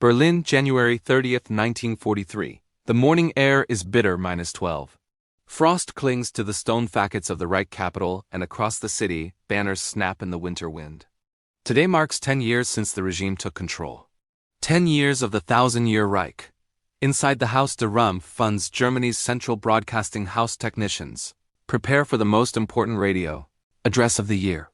Berlin, January 30th, 1943. The morning air is bitter -12. Frost clings to the stone facades of the Reich capital, and across the city, banners snap in the winter wind. Today marks 10 years since the regime took control. 10 years of the Thousand-Year Reich. Inside the Haus der Rumpf funds Germany's Central Broadcasting House technicians. Prepare for the most important radio address of the year.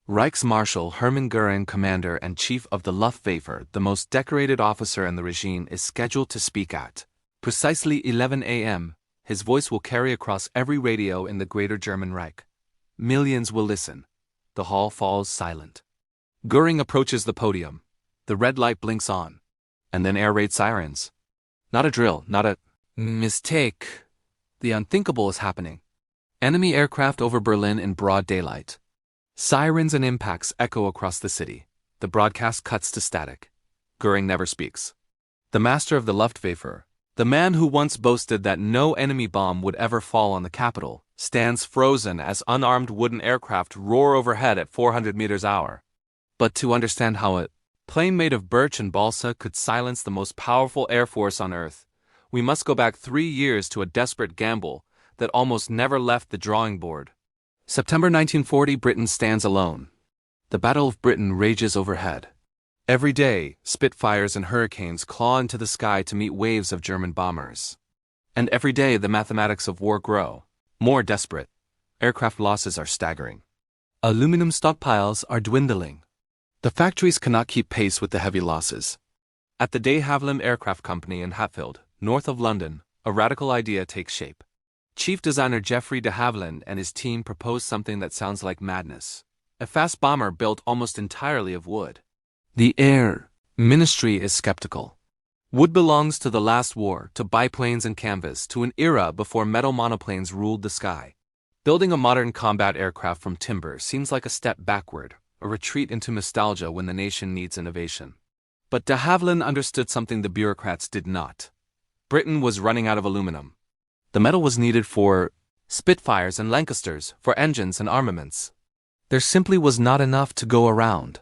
Reichsmarschall Hermann Göring, commander and chief of the Luftwaffe, the most decorated officer in the regime, is scheduled to speak at precisely 11 a.m. His voice will carry across every radio in the Greater German Reich. Millions will listen. The hall falls silent. Göring approaches the podium. The red light blinks on. And then air raid sirens. Not a drill, not a mistake. The unthinkable is happening. Enemy aircraft over Berlin in broad daylight. Sirens and impacts echo across the city. The broadcast cuts to static. Göring never speaks. The master of the Luftwaffe, the man who once boasted that no enemy bomb would ever fall on the capital, stands frozen as unarmed wooden aircraft roar overhead at 400 meters an hour. But to understand how a plane made of birch and balsa could silence the most powerful air force on Earth, we must go back 3 years to a desperate gamble that almost never left the drawing board. September 1940, Britain stands alone. The Battle of Britain rages overhead. Every day, Spitfires and Hurricanes claw into the sky to meet waves of German bombers. And every day, the mathematics of war grow, more desperate. Aircraft losses are staggering. Aluminum stockpiles are dwindling. The factories cannot keep pace with the heavy losses. At the de Havilland Aircraft Company in Hatfield, north of London, a radical idea takes shape. Chief designer Geoffrey de Havilland and his team propose something that sounds like madness. A fast bomber built almost entirely of wood. The Air Ministry is skeptical. Wood belongs to the last war, to biplanes and canvas, to an era before metal monoplanes ruled the sky. Building a modern combat aircraft from timber seems like a step backward, a retreat into nostalgia when the nation needs innovation. But de Havilland understood something the bureaucrats did not. Britain was running out of aluminum. The metal was needed for Spitfires and Lancasters, for engines and armaments. There simply was not enough to go around.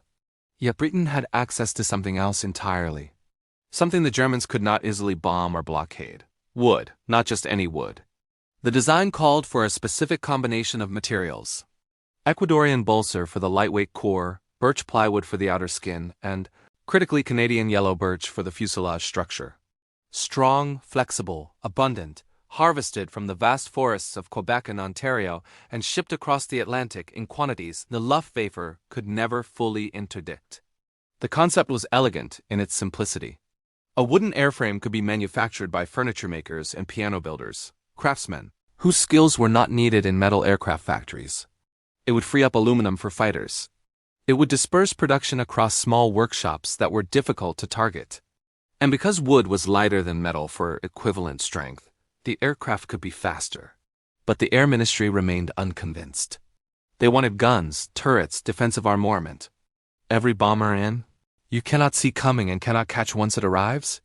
Yet Britain had access to something else entirely. Something the Germans could not easily bomb or blockade. Wood, not just any wood. The design called for a specific combination of materials. Ecuadorian balsa for the lightweight core, birch plywood for the outer skin, and, critically, Canadian yellow birch for the fuselage structure. Strong, flexible, abundant, harvested from the vast forests of Quebec and Ontario and shipped across the Atlantic in quantities the Luftwaffe could never fully interdict. The concept was elegant in its simplicity. A wooden airframe could be manufactured by furniture makers and piano builders, craftsmen, whose skills were not needed in metal aircraft factories. It would free up aluminum for fighters. It would disperse production across small workshops that were difficult to target. And because wood was lighter than metal for equivalent strength, the aircraft could be faster. But the Air Ministry remained unconvinced. They wanted guns, turrets, defensive armament. Every bomber in? You cannot see coming and cannot catch once it arrives?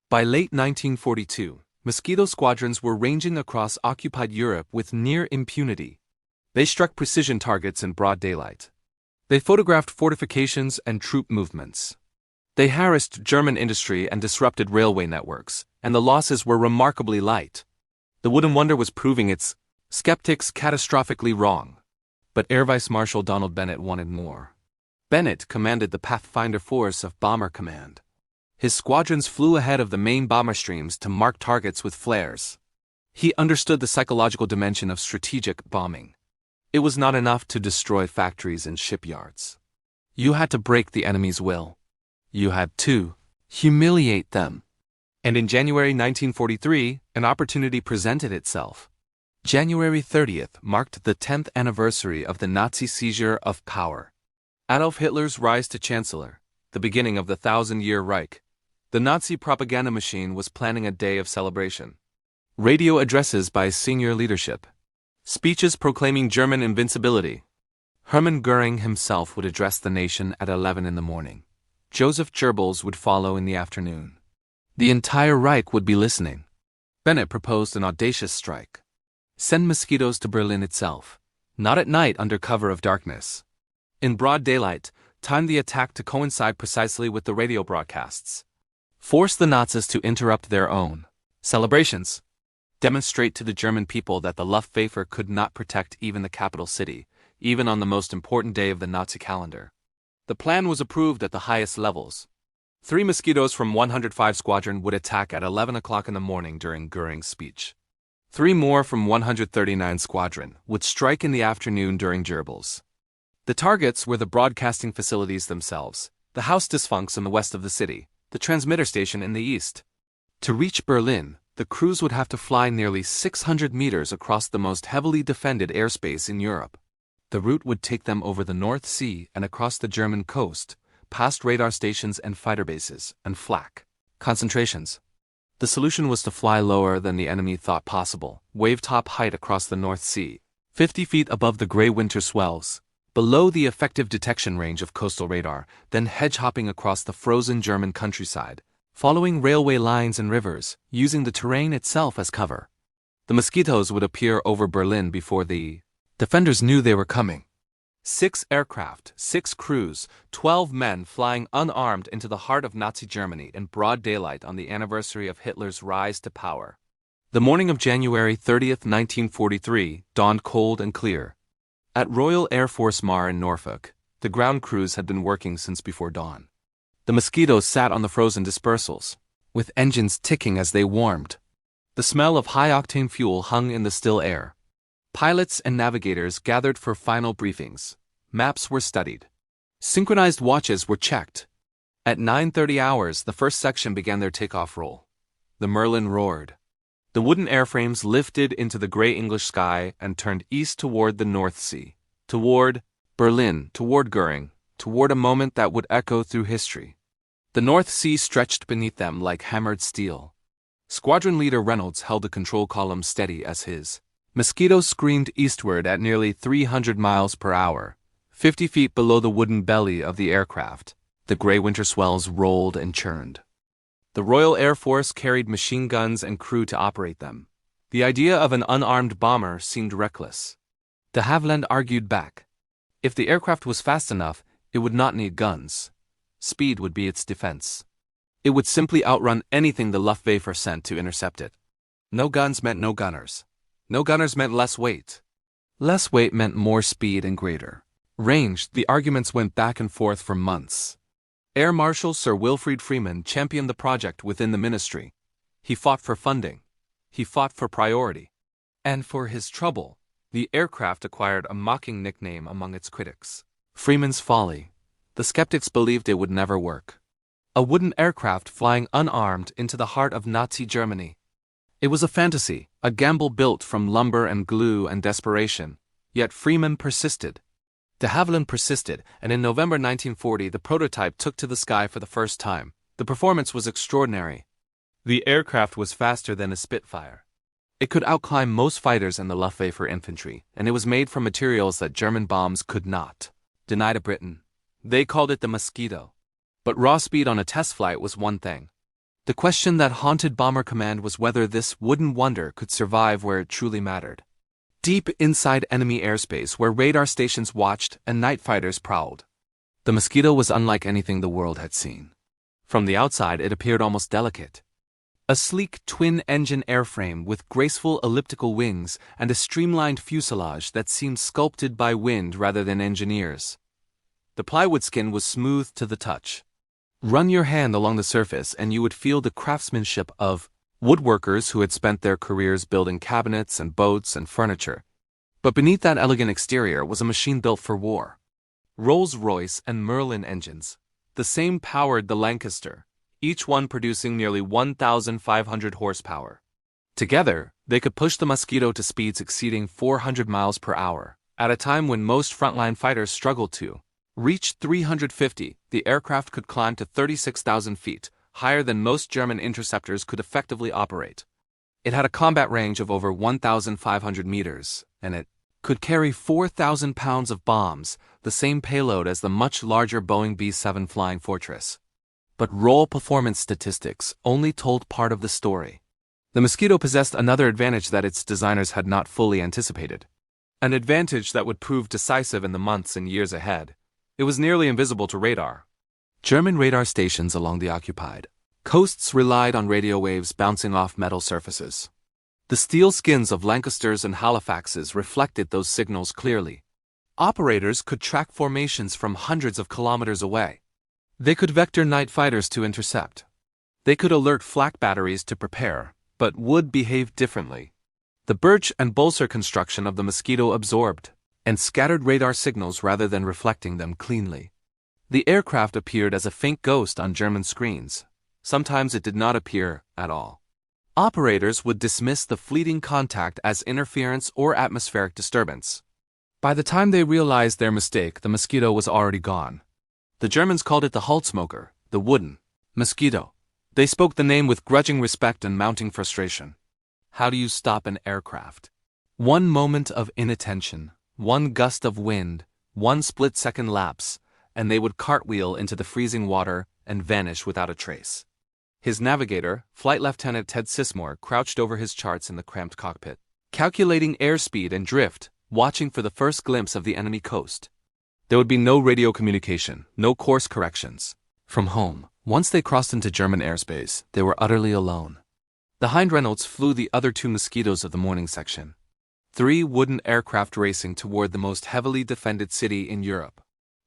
By late 1942, Mosquito squadrons were ranging across occupied Europe with near impunity. They struck precision targets in broad daylight. They photographed fortifications and troop movements. They harassed German industry and disrupted railway networks, and the losses were remarkably light. The Wooden Wonder was proving its skeptics catastrophically wrong. But Air Vice Marshal Donald Bennett wanted more. Bennett commanded the Pathfinder Force of Bomber Command. His squadrons flew ahead of the main bomber streams to mark targets with flares. He understood the psychological dimension of strategic bombing. It was not enough to destroy factories and shipyards. You had to break the enemy's will. You had to humiliate them. And in January 1943, an opportunity presented itself. January 30th marked the 10th anniversary of the Nazi seizure of power. Adolf Hitler's rise to chancellor, the beginning of the Thousand-Year Reich. The Nazi propaganda machine was planning a day of celebration. Radio addresses by senior leadership. Speeches proclaiming German invincibility. Hermann Göring himself would address the nation at 11 in the morning. Joseph Goebbels would follow in the afternoon. The entire Reich would be listening. Bennett proposed an audacious strike. Send mosquitoes to Berlin itself, not at night under cover of darkness. In broad daylight, time the attack to coincide precisely with the radio broadcasts. Force the Nazis to interrupt their own celebrations. Demonstrate to the German people that the Luftwaffe could not protect even the capital city, even on the most important day of the Nazi calendar. The plan was approved at the highest levels. 3 Mosquitoes from 105 Squadron would attack at 11 o'clock in the morning during Göring's speech. 3 more from 139 Squadron would strike in the afternoon during Goebbels. The targets were the broadcasting facilities themselves, the Haus des Funks in the west of the city, the transmitter station in the east. To reach Berlin, the crews would have to fly nearly 600 meters across the most heavily defended airspace in Europe. The route would take them over the North Sea and across the German coast, past radar stations and fighter bases, and flak concentrations. The solution was to fly lower than the enemy thought possible, wave-top height across the North Sea, 50 feet above the gray winter swells, below the effective detection range of coastal radar, then hedge-hopping across the frozen German countryside, following railway lines and rivers, using the terrain itself as cover. The Mosquitoes would appear over Berlin before the defenders knew they were coming. 6 aircraft, 6 crews, 12 men flying unarmed into the heart of Nazi Germany in broad daylight on the anniversary of Hitler's rise to power. The morning of January 30th, 1943, dawned cold and clear. At Royal Air Force Mar in Norfolk, the ground crews had been working since before dawn. The Mosquitoes sat on the frozen dispersals, with engines ticking as they warmed. The smell of high-octane fuel hung in the still air. Pilots and navigators gathered for final briefings. Maps were studied. Synchronized watches were checked. At 9:30 hours, the first section began their takeoff roll. The Merlin roared. The wooden airframes lifted into the gray English sky and turned east toward the North Sea, toward Berlin, toward Göring, toward a moment that would echo through history. The North Sea stretched beneath them like hammered steel. Squadron leader Reynolds held the control column steady as his Mosquito screamed eastward at nearly 300 miles per hour, 50 feet below the wooden belly of the aircraft. The gray winter swells rolled and churned. The Royal Air Force carried machine guns and crew to operate them. The idea of an unarmed bomber seemed reckless. De Havilland argued back. If the aircraft was fast enough, it would not need guns. Speed would be its defense. It would simply outrun anything the Luftwaffe sent to intercept it. No guns meant no gunners. No gunners meant less weight. Less weight meant more speed and greater range. The arguments went back and forth for months. Air Marshal Sir Wilfrid Freeman championed the project within the ministry. He fought for funding. He fought for priority. And for his trouble, the aircraft acquired a mocking nickname among its critics: Freeman's Folly. The skeptics believed it would never work. A wooden aircraft flying unarmed into the heart of Nazi Germany. It was a fantasy, a gamble built from lumber and glue and desperation. Yet Freeman persisted. De Havilland persisted, and in November 1940 the prototype took to the sky for the first time. The performance was extraordinary. The aircraft was faster than a Spitfire. It could outclimb most fighters in the Luftwaffe infantry, and it was made from materials that German bombs could not deny to Britain. They called it the Mosquito. But raw speed on a test flight was one thing. The question that haunted Bomber Command was whether this wooden wonder could survive where it truly mattered. Deep inside enemy airspace where radar stations watched and night fighters prowled. The Mosquito was unlike anything the world had seen. From the outside it appeared almost delicate. A sleek twin-engine airframe with graceful elliptical wings and a streamlined fuselage that seemed sculpted by wind rather than engineers. The plywood skin was smooth to the touch. Run your hand along the surface and you would feel the craftsmanship of woodworkers who had spent their careers building cabinets and boats and furniture. But beneath that elegant exterior was a machine built for war. Rolls-Royce and Merlin engines. The same powered the Lancaster, each one producing nearly 1,500 horsepower. Together, they could push the Mosquito to speeds exceeding 400 miles per hour, at a time when most frontline fighters struggled to reach 350. The aircraft could climb to 36,000 feet, higher than most German interceptors could effectively operate. It had a combat range of over 1,500 meters, and it could carry 4,000 pounds of bombs, the same payload as the much larger Boeing B-7 Flying Fortress. But raw performance statistics only told part of the story. The Mosquito possessed another advantage that its designers had not fully anticipated. An advantage that would prove decisive in the months and years ahead. It was nearly invisible to radar. German radar stations along the occupied Coasts relied on radio waves bouncing off metal surfaces. The steel skins of Lancasters and Halifaxes reflected those signals clearly. Operators could track formations from hundreds of kilometers away. They could vector night fighters to intercept. They could alert flak batteries to prepare, but would behave differently. The birch and balsa construction of the Mosquito absorbed and scattered radar signals rather than reflecting them cleanly. The aircraft appeared as a faint ghost on German screens. Sometimes it did not appear at all. Operators would dismiss the fleeting contact as interference or atmospheric disturbance. By the time they realized their mistake, the Mosquito was already gone. The Germans called it the Holzmoker, the wooden Mosquito. They spoke the name with grudging respect and mounting frustration. How do you stop an aircraft? One moment of inattention, one gust of wind, one split-second lapse, and they would cartwheel into the freezing water and vanish without a trace. His navigator, Flight Lieutenant Ted Sismore, crouched over his charts in the cramped cockpit, calculating airspeed and drift, watching for the first glimpse of the enemy coast. There would be no radio communication, no course corrections. From home, once they crossed into German airspace, they were utterly alone. The Hind Reynolds flew the other two Mosquitoes of the morning section. 3 wooden aircraft racing toward the most heavily defended city in Europe.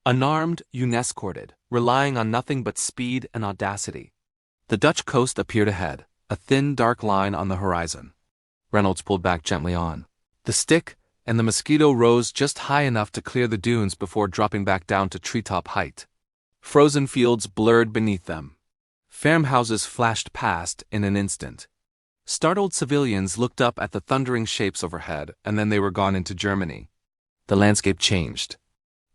Unarmed, unescorted, relying on nothing but speed and audacity. The Dutch coast appeared ahead, a thin dark line on the horizon. Reynolds pulled back gently on the stick, and the Mosquito rose just high enough to clear the dunes before dropping back down to treetop height. Frozen fields blurred beneath them. Farmhouses flashed past in an instant. Startled civilians looked up at the thundering shapes overhead, and then they were gone into Germany. The landscape changed.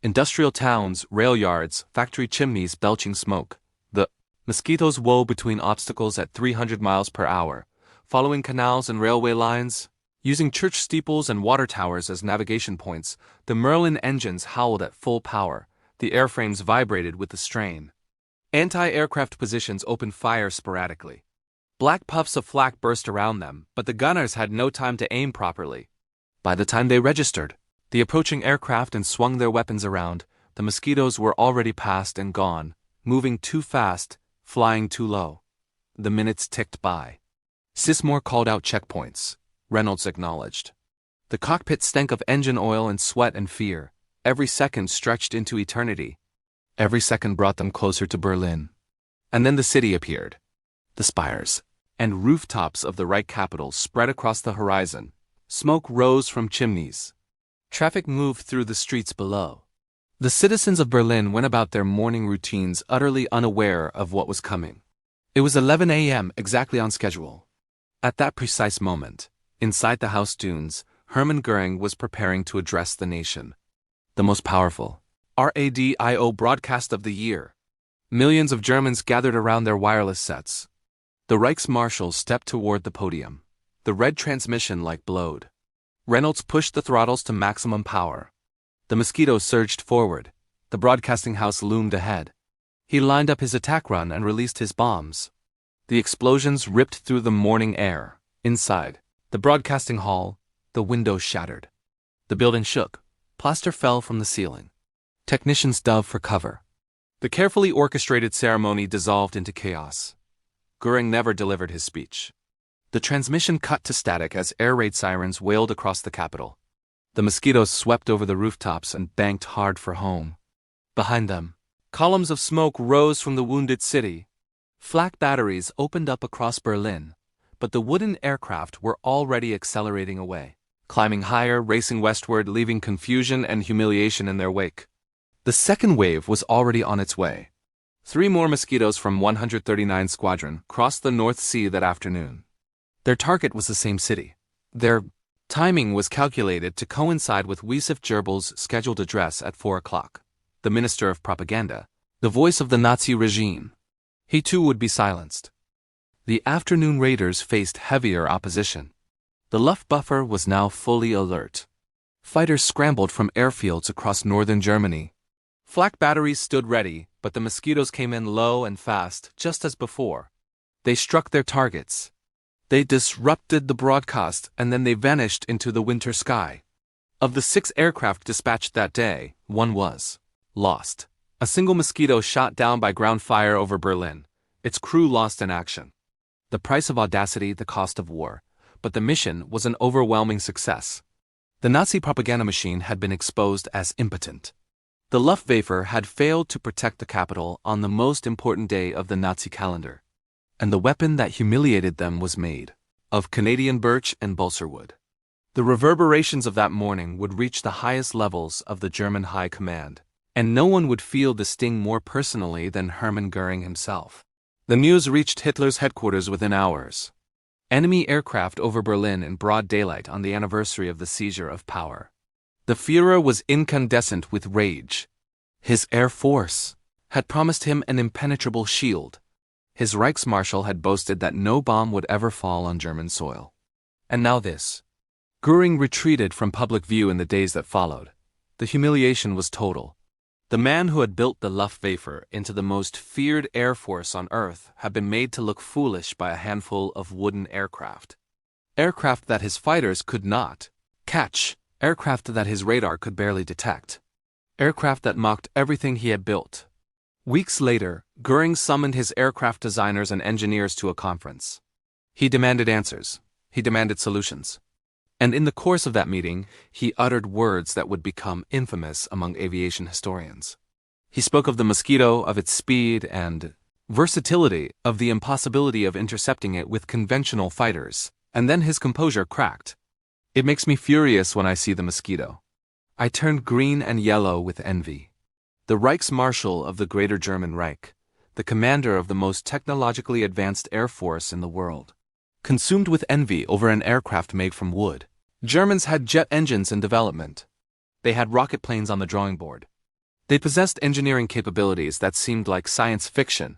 Industrial towns, rail yards, factory chimneys belching smoke. The Mosquitoes wove between obstacles at 300 miles per hour, following canals and railway lines. Using church steeples and water towers as navigation points, the Merlin engines howled at full power. The airframes vibrated with the strain. Anti-aircraft positions opened fire sporadically. Black puffs of flak burst around them, but the gunners had no time to aim properly. By the time they registered the approaching aircraft and swung their weapons around, the Mosquitoes were already past and gone, moving too fast, flying too low. The minutes ticked by. Sismore called out checkpoints. Reynolds acknowledged. The cockpit stank of engine oil and sweat and fear. Every second stretched into eternity. Every second brought them closer to Berlin. And then the city appeared. The spires and rooftops of the Reich capital spread across the horizon. Smoke rose from chimneys. Traffic moved through the streets below. The citizens of Berlin went about their morning routines utterly unaware of what was coming. It was 11 a.m. exactly on schedule. At that precise moment, inside the House dunes, Hermann Göring was preparing to address the nation. The most powerful radio broadcast of the year. Millions of Germans gathered around their wireless sets. The Reichsmarschall stepped toward the podium. The red transmission light glowed. Reynolds pushed the throttles to maximum power. The Mosquito surged forward. The broadcasting house loomed ahead. He lined up his attack run and released his bombs. The explosions ripped through the morning air. Inside the broadcasting hall, the windows shattered. The building shook. Plaster fell from the ceiling. Technicians dove for cover. The carefully orchestrated ceremony dissolved into chaos. Göring never delivered his speech. The transmission cut to static as air raid sirens wailed across the capital. The Mosquitoes swept over the rooftops and banked hard for home. Behind them, columns of smoke rose from the wounded city. Flak batteries opened up across Berlin, but the wooden aircraft were already accelerating away, climbing higher, racing westward, leaving confusion and humiliation in their wake. The second wave was already on its way. 3 more Mosquitoes from 139 Squadron crossed the North Sea that afternoon. Their target was the same city. Their timing was calculated to coincide with Wiesef Gerbel's scheduled address at 4 o'clock. The Minister of Propaganda, the voice of the Nazi regime. He too would be silenced. The afternoon raiders faced heavier opposition. The Luftwaffe was now fully alert. Fighters scrambled from airfields across northern Germany. Flak batteries stood ready, but the Mosquitoes came in low and fast, just as before. They struck their targets. They disrupted the broadcast, and then they vanished into the winter sky. Of the 6 aircraft dispatched that day, 1 was lost. A single Mosquito shot down by ground fire over Berlin. its crew lost in action. The price of audacity, the cost of war. But the mission was an overwhelming success. The Nazi propaganda machine had been exposed as impotent. The Luftwaffe had failed to protect the capital on the most important day of the Nazi calendar. And the weapon that humiliated them was made of Canadian birch and balsa wood. The reverberations of that morning would reach the highest levels of the German High Command, and no one would feel the sting more personally than Hermann Göring himself. The news reached Hitler's headquarters within hours. Enemy aircraft over Berlin in broad daylight on the anniversary of the seizure of power. The Führer was incandescent with rage. His Air Force had promised him an impenetrable shield. His Reichsmarschall had boasted that no bomb would ever fall on German soil. And now this. Göring retreated from public view in the days that followed. The humiliation was total. The man who had built the Luftwaffe into the most feared air force on Earth had been made to look foolish by a handful of wooden aircraft. Aircraft that his fighters could not catch. Aircraft that his radar could barely detect. Aircraft that mocked everything he had built. Weeks later, Göring summoned his aircraft designers and engineers to a conference. He demanded answers. He demanded solutions. And in the course of that meeting, he uttered words that would become infamous among aviation historians. He spoke of the Mosquito, of its speed and versatility, of the impossibility of intercepting it with conventional fighters, and then his composure cracked. It makes me furious when I see the Mosquito. I turned green and yellow with envy. The Reichsmarschall of the Greater German Reich, the commander of the most technologically advanced air force in the world, consumed with envy over an aircraft made from wood. Germans had jet engines in development. They had rocket planes on the drawing board. They possessed engineering capabilities that seemed like science fiction,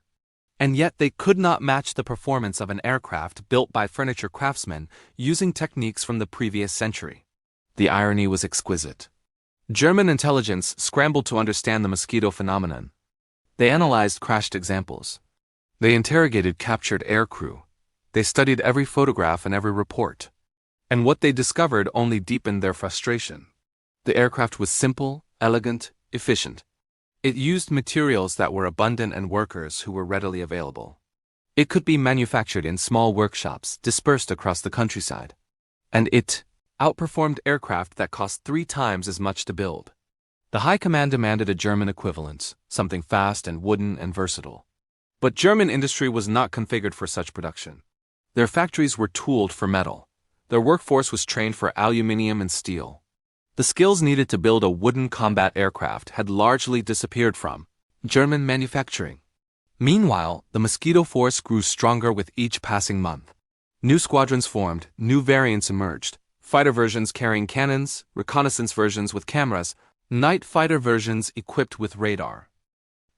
and yet they could not match the performance of an aircraft built by furniture craftsmen using techniques from the previous century. The irony was exquisite. German intelligence scrambled to understand the Mosquito phenomenon. They analyzed crashed examples. They interrogated captured aircrew. They studied every photograph and every report. And what they discovered only deepened their frustration. The aircraft was simple, elegant, efficient. It used materials that were abundant and workers who were readily available. It could be manufactured in small workshops dispersed across the countryside. And it outperformed aircraft that cost 3 times as much to build. The High Command demanded a German equivalent, something fast and wooden and versatile. But German industry was not configured for such production. Their factories were tooled for metal. Their workforce was trained for aluminium and steel. The skills needed to build a wooden combat aircraft had largely disappeared from German manufacturing. Meanwhile, the Mosquito force grew stronger with each passing month. New squadrons formed, new variants emerged. Fighter versions carrying cannons, reconnaissance versions with cameras, night fighter versions equipped with radar.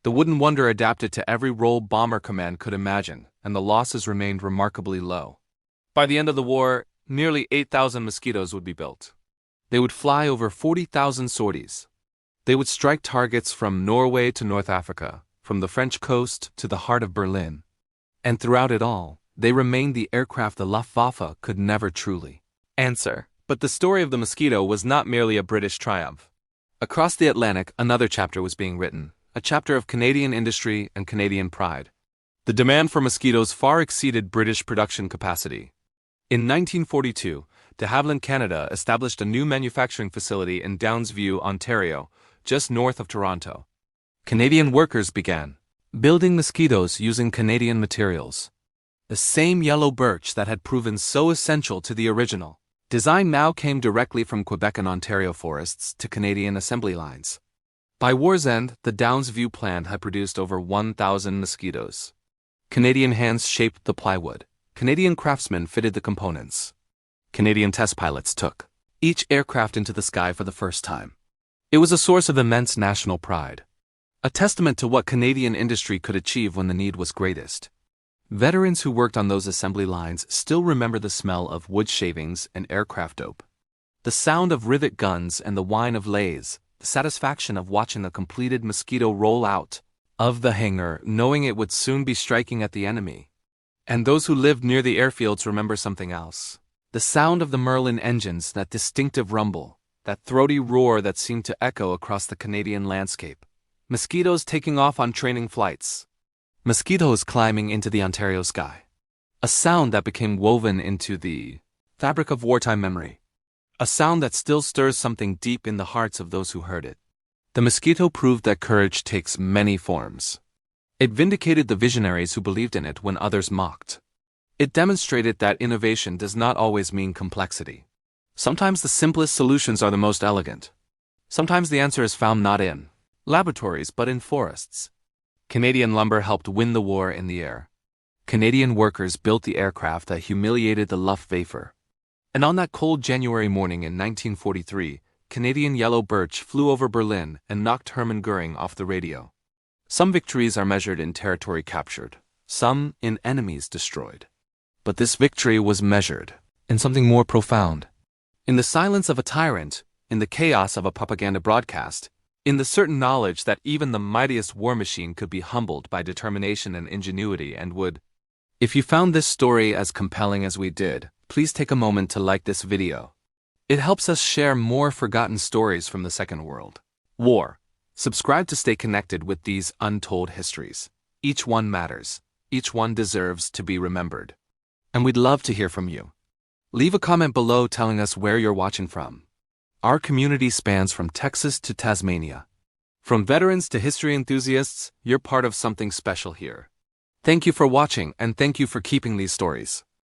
The Wooden Wonder adapted to every role bomber command could imagine, and the losses remained remarkably low. By the end of the war, nearly 8,000 Mosquitoes would be built. They would fly over 40,000 sorties. They would strike targets from Norway to North Africa, from the French coast to the heart of Berlin. And throughout it all, they remained the aircraft the Luftwaffe could never truly answer. But the story of the Mosquito was not merely a British triumph. Across the Atlantic, another chapter was being written, a chapter of Canadian industry and Canadian pride. The demand for Mosquitoes far exceeded British production capacity. In 1942, de Havilland Canada established a new manufacturing facility in Downsview, Ontario, just north of Toronto. Canadian workers began building Mosquitoes using Canadian materials. The same yellow birch that had proven so essential to the original design now came directly from Quebec and Ontario forests to Canadian assembly lines. By war's end, the Downsview plant had produced over 1,000 Mosquitoes. Canadian hands shaped the plywood. Canadian craftsmen fitted the components. Canadian test pilots took each aircraft into the sky for the first time. It was a source of immense national pride, a testament to what Canadian industry could achieve when the need was greatest. Veterans who worked on those assembly lines still remember the smell of wood shavings and aircraft dope, the sound of rivet guns and the whine of lathes, the satisfaction of watching a completed Mosquito roll out of the hangar knowing it would soon be striking at the enemy. And those who lived near the airfields remember something else. The sound of the Merlin engines, that distinctive rumble, that throaty roar that seemed to echo across the Canadian landscape. Mosquitoes taking off on training flights. Mosquitoes climbing into the Ontario sky. A sound that became woven into the fabric of wartime memory. A sound that still stirs something deep in the hearts of those who heard it. The mosquito proved that courage takes many forms. It vindicated the visionaries who believed in it when others mocked. It demonstrated that innovation does not always mean complexity. Sometimes the simplest solutions are the most elegant. Sometimes the answer is found not in laboratories but in forests. Canadian lumber helped win the war in the air. Canadian workers built the aircraft that humiliated the Luftwaffe. And on that cold January morning in 1943, Canadian yellow birch flew over Berlin and knocked Hermann Göring off the radio. Some victories are measured in territory captured, some in enemies destroyed. But this victory was measured in something more profound. In the silence of a tyrant, in the chaos of a propaganda broadcast, in the certain knowledge that even the mightiest war machine could be humbled by determination and ingenuity and would. If you found this story as compelling as we did, please take a moment to like this video. It helps us share more forgotten stories from the Second World War. Subscribe to stay connected with these untold histories. Each one matters. Each one deserves to be remembered. And we'd love to hear from you. Leave a comment below telling us where you're watching from. Our community spans from Texas to Tasmania. From veterans to history enthusiasts, you're part of something special here. Thank you for watching and thank you for keeping these stories